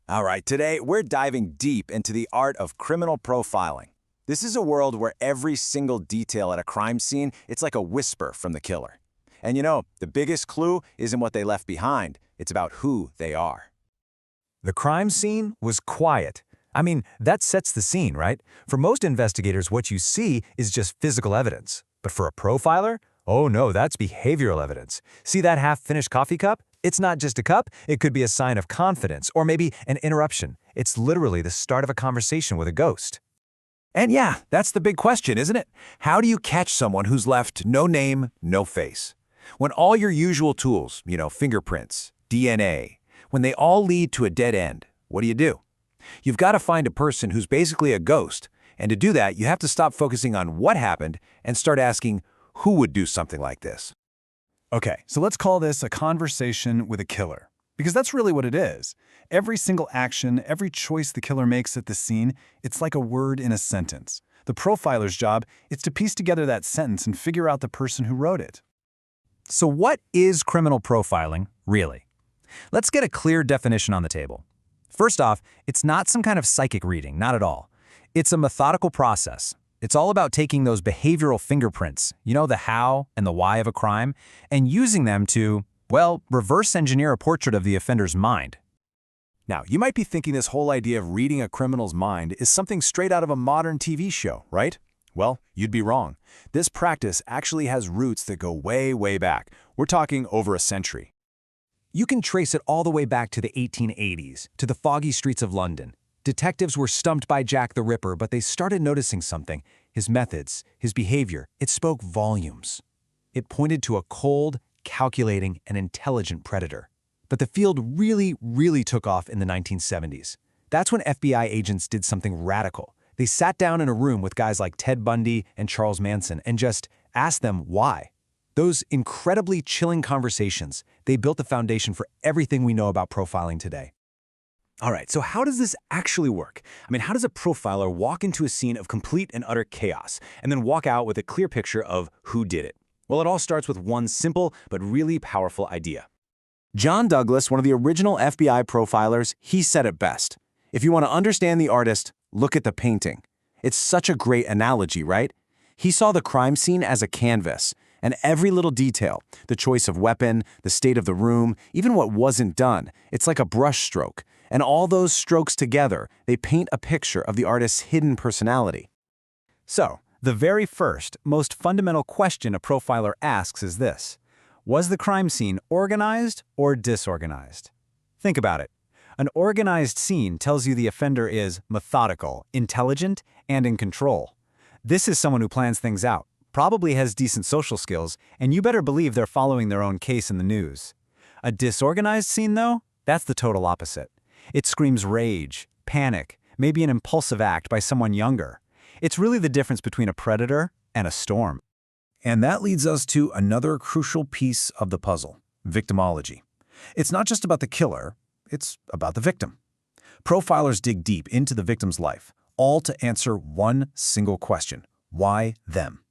All right, today we're diving deep into the art of criminal profiling. This is a world where every single detail at a crime scene, it's like a whisper from the killer. And the biggest clue isn't what they left behind, it's about who they are. The crime scene was quiet. That sets the scene, right? For most investigators, what you see is just physical evidence. But for a profiler, oh no, that's behavioral evidence. See that half-finished coffee cup? It's not just a cup, it could be a sign of confidence or maybe an interruption. It's literally the start of a conversation with a ghost. And yeah, that's the big question, isn't it? How do you catch someone who's left no name, no face? When all your usual tools, fingerprints, DNA, when they all lead to a dead end, what do? You've got to find a person who's basically a ghost, and to do that, you have to stop focusing on what happened and start asking who would do something like this. Okay, so let's call this a conversation with a killer, because that's really what it is. Every single action, every choice the killer makes at the scene, it's like a word in a sentence. The profiler's job is to piece together that sentence and figure out the person who wrote it. So what is criminal profiling, really? Let's get a clear definition on the table. First off, it's not some kind of psychic reading, not at all. It's a methodical process. It's all about taking those behavioral fingerprints, the how and the why of a crime, and using them to, reverse engineer a portrait of the offender's mind. Now, you might be thinking this whole idea of reading a criminal's mind is something straight out of a modern TV show, right? Well, you'd be wrong. This practice actually has roots that go way, way back. We're talking over a century. You can trace it all the way back to the 1880s, to the foggy streets of London. Detectives were stumped by Jack the Ripper, but they started noticing something. His methods, his behavior, it spoke volumes. It pointed to a cold, calculating, and intelligent predator. But the field really took off in the 1970s. That's when FBI agents did something radical. They sat down in a room with guys like Ted Bundy and Charles Manson and just asked them why. Those incredibly chilling conversations, they built the foundation for everything we know about profiling today. All right, so how does this actually work? How does a profiler walk into a scene of complete and utter chaos and then walk out with a clear picture of who did it? Well, it all starts with one simple but really powerful idea. John Douglas, one of the original FBI profilers, he said it best. If you want to understand the artist, look at the painting. It's such a great analogy, right? He saw the crime scene as a canvas, and every little detail, the choice of weapon, the state of the room, even what wasn't done, it's like a brush stroke. And all those strokes together, they paint a picture of the artist's hidden personality. So, the very first, most fundamental question a profiler asks is this: was the crime scene organized or disorganized? Think about it. An organized scene tells you the offender is methodical, intelligent, and in control. This is someone who plans things out, probably has decent social skills, and you better believe they're following their own case in the news. A disorganized scene, though, that's the total opposite. It screams rage, panic, maybe an impulsive act by someone younger. It's really the difference between a predator and a storm. And that leads us to another crucial piece of the puzzle, victimology. It's not just about the killer, it's about the victim. Profilers dig deep into the victim's life, all to answer one single question: why them?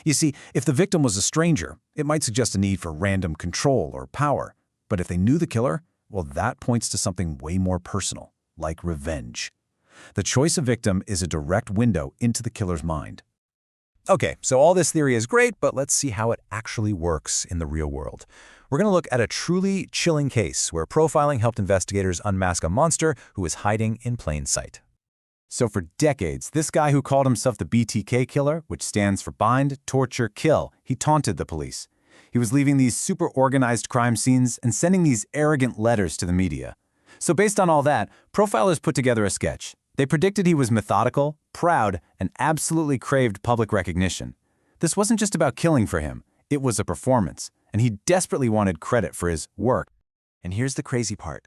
You see, if the victim was a stranger, it might suggest a need for random control or power. But if they knew the killer, well, that points to something way more personal, like revenge. The choice of victim is a direct window into the killer's mind. Okay, so all this theory is great, but let's see how it actually works in the real world. We're going to look at a truly chilling case where profiling helped investigators unmask a monster who was hiding in plain sight. So for decades, this guy who called himself the BTK killer, which stands for bind, torture, kill, he taunted the police. He was leaving these super organized crime scenes and sending these arrogant letters to the media. So based on all that, profilers put together a sketch. They predicted he was methodical, proud, and absolutely craved public recognition. This wasn't just about killing for him, it was a performance, and he desperately wanted credit for his work. And here's the crazy part.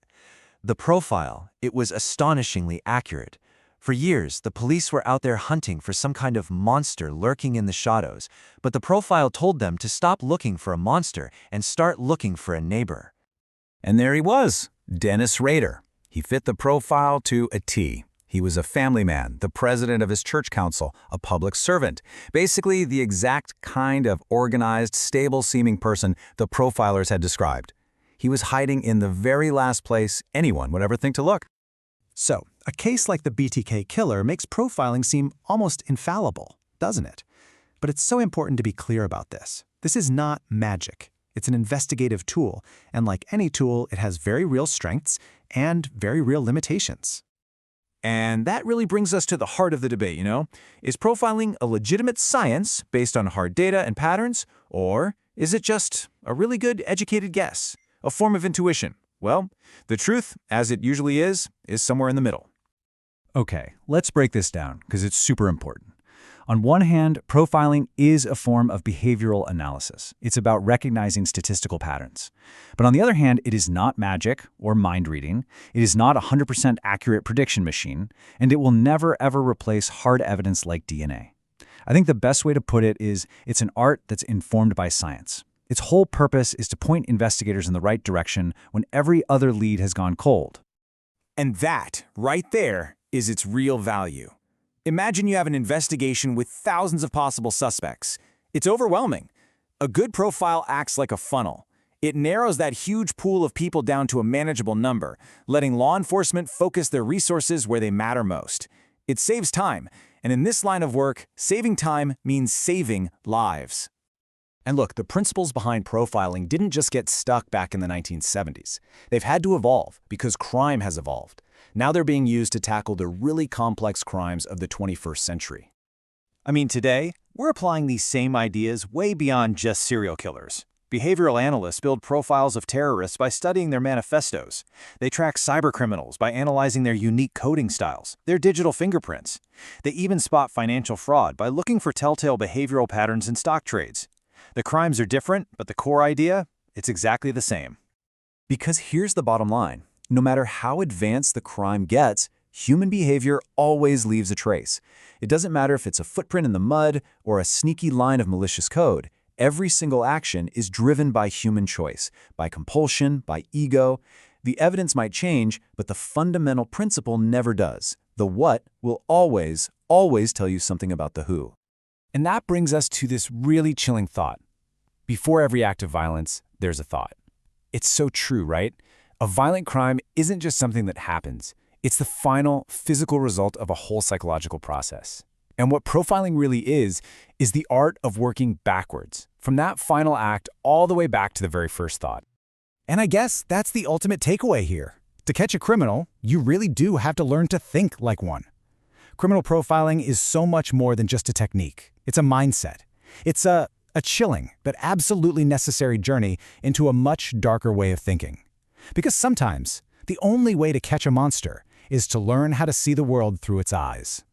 The profile, it was astonishingly accurate. For years, the police were out there hunting for some kind of monster lurking in the shadows, but the profile told them to stop looking for a monster and start looking for a neighbor. And there he was, Dennis Rader. He fit the profile to a T. He was a family man, the president of his church council, a public servant. Basically, the exact kind of organized, stable-seeming person the profilers had described. He was hiding in the very last place anyone would ever think to look. So, a case like the BTK killer makes profiling seem almost infallible, doesn't it? But it's so important to be clear about this. This is not magic. It's an investigative tool, and like any tool, it has very real strengths and very real limitations. And that really brings us to the heart of the debate, Is profiling a legitimate science based on hard data and patterns, or is it just a really good educated guess, a form of intuition? Well, the truth, as it usually is somewhere in the middle. Okay, let's break this down because it's super important. On one hand, profiling is a form of behavioral analysis. It's about recognizing statistical patterns. But on the other hand, it is not magic or mind reading. It is not a 100% accurate prediction machine, and it will never ever replace hard evidence like DNA. I think the best way to put it is it's an art that's informed by science. Its whole purpose is to point investigators in the right direction when every other lead has gone cold. And that, right there, is its real value. Imagine you have an investigation with thousands of possible suspects. It's overwhelming. A good profile acts like a funnel. It narrows that huge pool of people down to a manageable number, letting law enforcement focus their resources where they matter most. It saves time, and in this line of work, saving time means saving lives. And look, the principles behind profiling didn't just get stuck back in the 1970s. They've had to evolve because crime has evolved. Now they're being used to tackle the really complex crimes of the 21st century. I mean, today, we're applying these same ideas way beyond just serial killers. Behavioral analysts build profiles of terrorists by studying their manifestos. They track cybercriminals by analyzing their unique coding styles, their digital fingerprints. They even spot financial fraud by looking for telltale behavioral patterns in stock trades. The crimes are different, but the core idea, it's exactly the same. Because here's the bottom line. No matter how advanced the crime gets, human behavior always leaves a trace. It doesn't matter if it's a footprint in the mud or a sneaky line of malicious code. Every single action is driven by human choice, by compulsion, by ego. The evidence might change, but the fundamental principle never does. The what will always tell you something about the who. And that brings us to this really chilling thought. Before every act of violence, there's a thought. It's so true, right? A violent crime isn't just something that happens. It's the final physical result of a whole psychological process. And what profiling really is the art of working backwards, from that final act all the way back to the very first thought. And I guess that's the ultimate takeaway here. To catch a criminal, you really do have to learn to think like one. Criminal profiling is so much more than just a technique. It's a mindset. It's a chilling but absolutely necessary journey into a much darker way of thinking. Because sometimes, the only way to catch a monster is to learn how to see the world through its eyes.